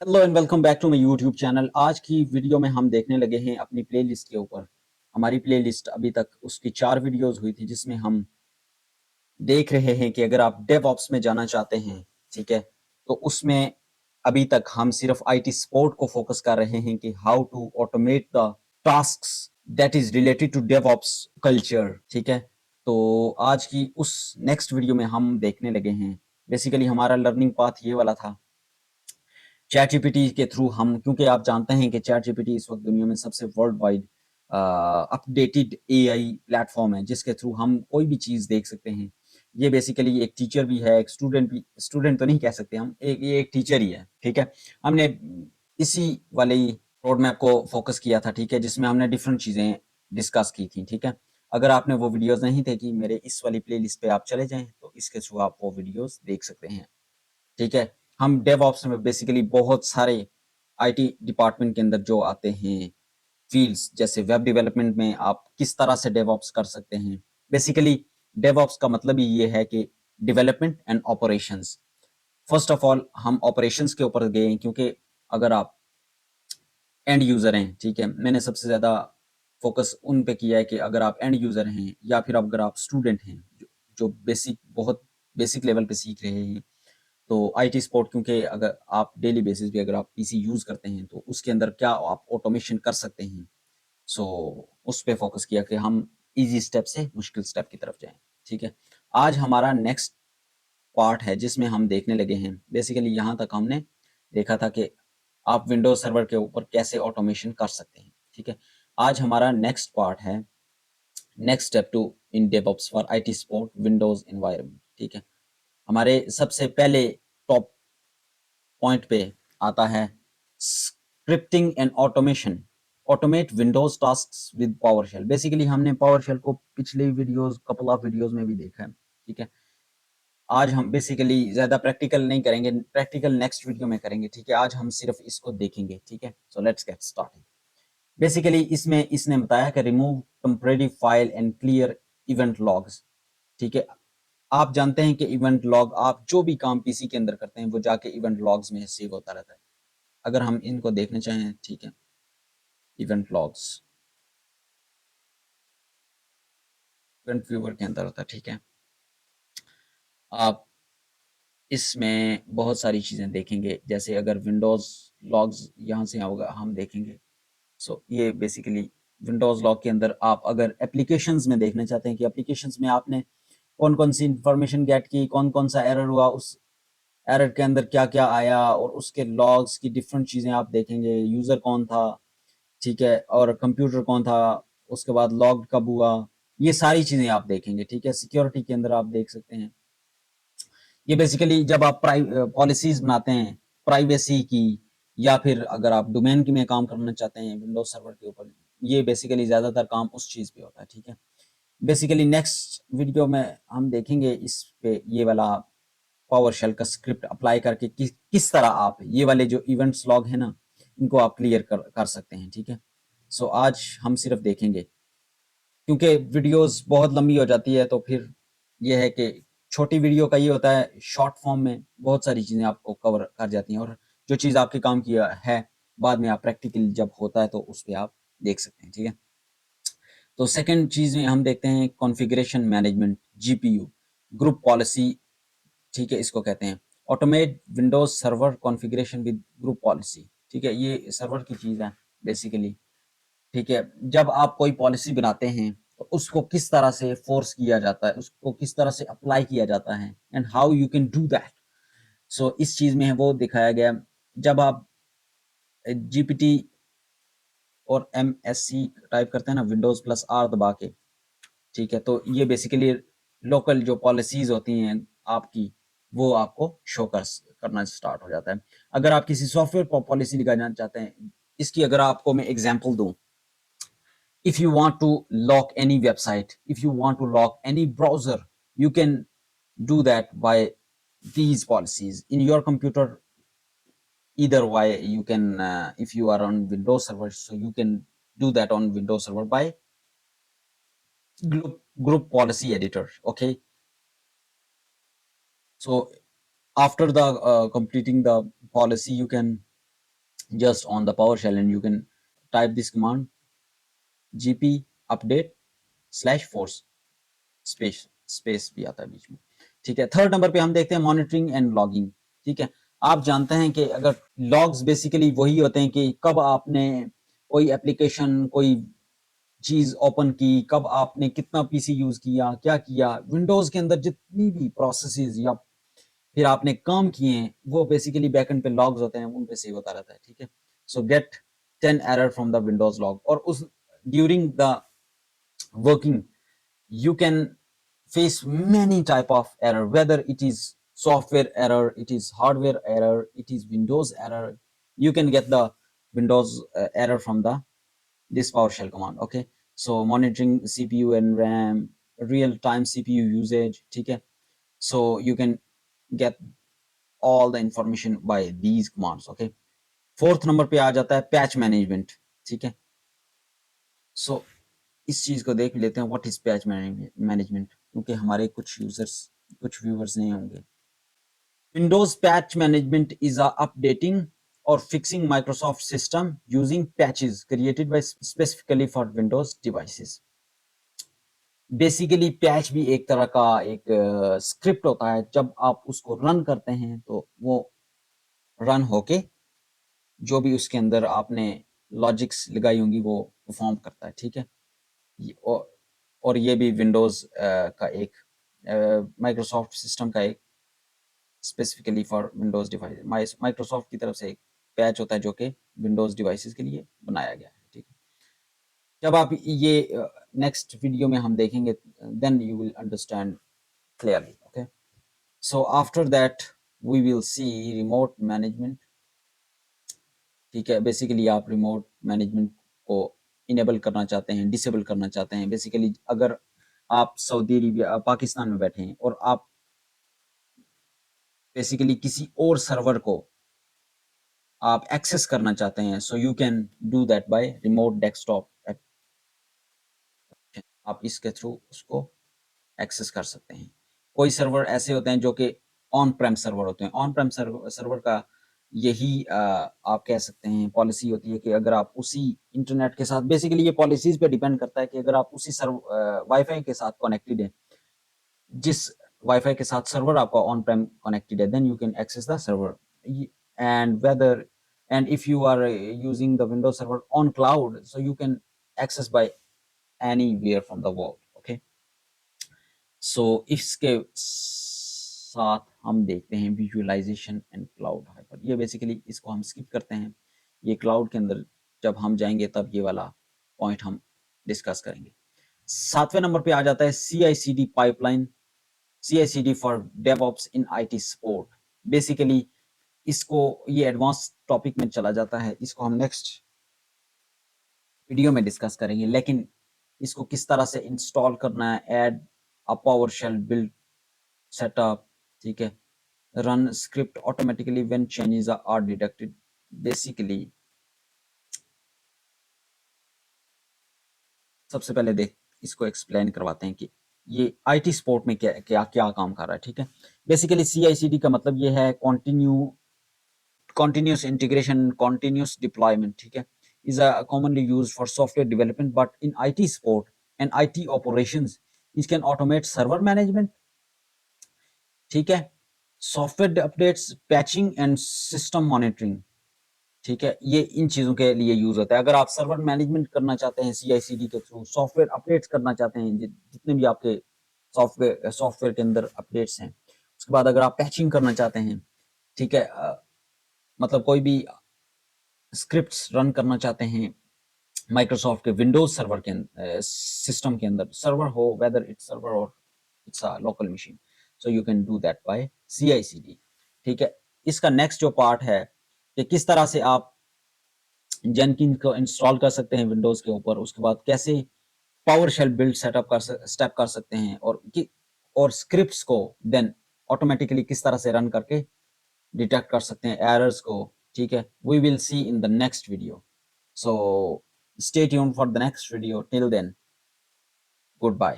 Hello and welcome back to my YouTube channel. आज की video में हम देखने लगे हैं अपनी प्लेलिस्ट के ऊपर। हमारी प्लेलिस्ट अभी तक उसकी 4 वीडियोस हुई थी जिसमें हम देख रहे हैं कि अगर आप डेवऑप्स में जाना चाहते हैं, ठीक है, तो उसमें अभी तक हम सिर्फ आईटी सपोर्ट को फोकस कर रहे हैं कि how to automate the tasks that is related to DevOps culture, ठीक है। तो आज की उस नेक्स्ट वीडियो में हम देखने लगे हैं, बेसिकली हमारा लर्निंग पाथ ये वाला था। चैट जीपीटी के थ्रू हम, क्योंकि आप जानते हैं कि चैट जीपीटी इस वक्त दुनिया में सबसे world wide updated AI platform है जिसके थ्रू हम कोई भी चीज देख सकते हैं। ये बेसिकली एक टीचर भी है, एक स्टूडेंट भी, स्टूडेंट तो नहीं कह सकते हम, ये एक टीचर ही है, ठीक है। हमने इसी वाले रोड मैप को फोकस किया था, ठीक है, जिसमें हमने डिफरेंट चीजें डिस्कस की थी, ठीक है। अगर आपने वो वीडियोस नहीं देखी, मेरे इस वाली प्लेलिस्ट पे आप चले जाएं तो इसके थ्रू आप वो वीडियोस देख सकते हैं, ठीक है। हम डेवऑप्स में बेसिकली बहुत सारे आईटी डिपार्टमेंट के अंदर जो आते हैं फील्ड्स, जैसे वेब डेवलपमेंट में आप किस तरह से डेवऑप्स कर सकते हैं। बेसिकली डेवऑप्स का मतलब ही ये है कि development and operations. First of all हम ऑपरेशंस के ऊपर गए क्योंकि अगर आप एंड यूजर हैं, ठीक है, मैंने सबसे ज्यादा फोकस उन पे किया है कि अगर आप एंड यूजर हैं या फिर अगर आप स्टूडेंट हैं जो बेसिक, बहुत बेसिक लेवल पे सीख रहे हैं, तो आईटी सपोर्ट, क्योंकि अगर आप डेली बेसिस पे अगर आप पीसी यूज करते हैं तो उसके अंदर क्या आप ऑटोमेशन कर सकते हैं, सो उस पे फोकस किया कि हम इजी स्टेप से मुश्किल स्टेप की तरफ जाएं, ठीक है। आज हमारा नेक्स्ट पार्ट है जिसमें हम देखने लगे हैं, बेसिकली यहाँ तक हमने देखा था कि आप विंडोज सर्वर के ऊपर कैसे ऑटोमेशन कर सकते हैं, ठीक है। आज हमारा नेक्स्ट पार्ट है next step to in DevOps for IT support Windows environment, ठीक है। हमारे सबसे पहले टॉप पॉइंट पे आता है scripting and automation. Automate Windows tasks with PowerShell. Basically हमने पावरशेल को पिछले वीडियोस, कपल ऑफ वीडियोस में भी देखा है, ठीक है। आज हम बेसिकली ज्यादा प्रैक्टिकल नहीं करेंगे, प्रैक्टिकल नेक्स्ट वीडियो में करेंगे, ठीक है। आज हम सिर्फ इसको देखेंगे, ठीक है। So let's get started. Basically इसमें इसने बताया कि remove temporary file and clear event logs, ठीक है। आप जानते हैं कि इवेंट लॉग, आप जो भी काम पीसी के अंदर करते हैं वो जाके इवेंट लॉग्स में सेव होता रहता है। अगर हम इनको देखना चाहें, ठीक है, इवेंट लॉग्स इवेंट व्यूअर के अंदर होता है, ठीक है। आप इसमें बहुत सारी चीजें देखेंगे, जैसे अगर विंडोज लॉग्स यहाँ से होगा हम देखेंगे। सो ये बेसिकली विंडोज लॉग के अंदर आप अगर एप्लीकेशंस में देखना चाहते हैं कि एप्लीकेशंस में आपने कौन कौन सी इंफॉर्मेशन गेट की, कौन कौन सा एरर हुआ, उस एरर के अंदर क्या क्या आया, और उसके लॉग्स की डिफरेंट चीजें आप देखेंगे। यूजर कौन था, ठीक है, और कंप्यूटर कौन था, उसके बाद लॉग कब हुआ, ये सारी चीजें आप देखेंगे, ठीक है। सिक्योरिटी के अंदर आप देख सकते हैं, ये बेसिकली जब आप पॉलिसीज बनाते हैं प्राइवेसी की, या फिर अगर आप डोमेन की में काम करना चाहते हैं विंडोज सर्वर के ऊपर, ये बेसिकली ज्यादातर काम उस चीज पे होता है, ठीक है। बेसिकली नेक्स्ट वीडियो में हम देखेंगे इस पे ये वाला पावर शेल का स्क्रिप्ट अप्लाई करके किस तरह आप ये वाले जो इवेंट्स लॉग है ना, इनको आप क्लियर कर सकते हैं, ठीक है। सो आज हम सिर्फ देखेंगे, क्योंकि वीडियोस बहुत लंबी हो जाती है, तो फिर ये है कि छोटी वीडियो का ये होता है, शॉर्ट फॉर्म में बहुत सारी चीजें आपको कवर कर जाती हैं, और जो चीज आपके काम की है बाद में आप प्रैक्टिकल जब होता है तो उस पर आप देख सकते हैं, ठीक है। तो सेकंड चीज में हम देखते हैं configuration management, GPU group policy, ठीक है, इसको कहते हैं automate Windows server configuration with group policy, ठीक है। ये सर्वर की चीज है बेसिकली, ठीक है। जब आप कोई पॉलिसी बनाते हैं तो उसको किस तरह से फोर्स किया जाता है, उसको किस तरह से अप्लाई किया जाता है, and how you can do that. So इस चीज में वो दिखाया गया। जब आप जीपीटी और एमएससी टाइप करते हैं ना, विंडोज प्लस आर दबा के, ठीक है, तो ये बेसिकली लोकल जो पॉलिसीज होती हैं आपकी, वो आपको शो करना स्टार्ट हो जाता है। अगर आप किसी सॉफ्टवेयर पर पॉलिसी निकालना चाहते हैं, इसकी अगर आपको मैं एग्जांपल दूं, if you want to lock any website, if you want to lock any browser, you can do that by these policies in your computer. Either way, you can, if you are on Windows Server, so you can do that on Windows Server by group policy editor. Okay, so after the completing the policy, you can just on the PowerShell, and you can type this command gp update/force space भी आता है बीच में, ठीक है। Third number पे हम देखते हैं मॉनिटरिंग एंड लॉगिंग, ठीक है। आप जानते हैं कि अगर लॉग्स बेसिकली वही होते हैं कि कब आपने कोई एप्लीकेशन कोई चीज ओपन की, कब आपने कितना पीसी यूज किया, क्या किया, विंडोज के अंदर जितनी भी प्रोसेसेस या फिर आपने काम किए हैं वो बेसिकली बैकएंड पे लॉग्स होते हैं, उन पे सेव होता रहता है, ठीक है। सो gate 10 error from the Windows log, और उस during the working you can face many type of error, whether it is software error, it is hardware error, it is Windows error. You can get the Windows error from the this PowerShell command, okay। So monitoring CPU and RAM, real time CPU usage, ठीक है। So you can get all the information by these commands, okay। Fourth number पे आ जाता है patch management, ठीक है। सो इस चीज को देख लेते हैं, व्हाट इज पैच मैनेजमेंट, क्योंकि हमारे कुछ यूजर्स कुछ व्यूअर्स नहीं होंगे। Windows patch management is updating और fixing Microsoft system using patches created by specifically for Windows devices. Basically patch भी एक तरह का एक स्क्रिप्ट होता है, जब आप उसको रन करते हैं तो वो रन होके जो भी उसके अंदर आपने लॉजिक्स लगाई होंगी वो परफॉर्म करता है, ठीक है। और ये भी विंडोज का एक माइक्रोसॉफ्ट सिस्टम का एक specifically for Windows device, Microsoft की तरफ से एक पैच होता है जो कि विंडोज डिवाइसेस के लिए बनाया गया है, ठीक है। जब आप ये नेक्स्ट वीडियो में हम देखेंगे, then you will understand clearly, okay. So after that we will see remote management, ठीक है। बेसिकली आप रिमोट मैनेजमेंट को इनेबल करना चाहते हैं, डिसेबल करना चाहते हैं। बेसिकली अगर आप सऊदी अरेबिया पाकिस्तान में बैठे हैं और आप बेसिकली किसी और सर्वर को आप एक्सेस करना चाहते हैं, सो you can do that bye remote desktop, आप इसके थ्रू उसको एक्सेस कर सकते हैं। कोई सर्वर ऐसे होते हैं जो कि ऑन प्रेम सर्वर होते हैं। ऑन प्रेम सर्वर का यही आप कह सकते हैं पॉलिसी होती है कि अगर आप उसी इंटरनेट के साथ, बेसिकली ये पॉलिसीज पे डिपेंड करता है कि अगर आप उसी वाईफाई के साथ कनेक्टेड है, जिस वाईफाई के साथ सर्वर आपका ऑन प्रेम कनेक्टेड है, then you can access the server. And whether and if you are using the Windows server on cloud, so you can access by anywhere from the world, okay। सो इसके साथ हम देखते हैं visualization and cloud hyper. ये basically इसको हम skip करते हैं, ये क्लाउड के अंदर जब हम जाएंगे तब ये वाला पॉइंट हम डिस्कस करेंगे। सातवें नंबर पे आ जाता है CI/CD pipeline, CI/CD for DevOps in IT support. Basically इसको ये एडवांस टॉपिक में चला जाता है, इसको हम नेक्स्ट वीडियो में डिस्कस करेंगे, लेकिन इसको किस तरह से इंस्टॉल करना है, add a PowerShell build setup, ठीक है, run script automatically when changes are detected. Basically सबसे पहले देख इसको एक्सप्लेन करवाते हैं कि ये IT सपोर्ट में क्या क्या क्या काम कर रहा है, ठीक है। बेसिकली CI/CD का मतलब ये है continuous integration, continuous deployment, ठीक है, is commonly used for software development, but in IT support and IT operations it can automate server management, ठीक है, software updates, patching and system monitoring, ठीक है, ये इन चीजों के लिए यूज होता है। अगर आप सर्वर मैनेजमेंट करना चाहते हैं CI/CD के थ्रू, सॉफ्टवेयर अपडेट्स करना चाहते हैं, जितने भी आपके सॉफ्टवेयर के अंदर अपडेट्स हैं, उसके बाद अगर आप पैचिंग करना चाहते हैं, ठीक है, मतलब कोई भी स्क्रिप्ट्स रन करना चाहते हैं माइक्रोसॉफ्ट के विंडोज सर्वर के सिस्टम के अंदर, सर्वर हो वेदर इट्स सर्वर और it's a local machine, so you can do that bye CI/CD, ठीक है। इसका नेक्स्ट जो पार्ट है कि किस तरह से आप जेनकिन को इंस्टॉल कर सकते हैं विंडोज के ऊपर, उसके बाद कैसे पावरशेल बिल्ड स्टेप कर सकते हैं, और स्क्रिप्ट्स को देन ऑटोमेटिकली किस तरह से रन करके डिटेक्ट कर सकते हैं एरर्स को, ठीक है। We will see in the next video, so stay tuned for the next video. Till then, goodbye.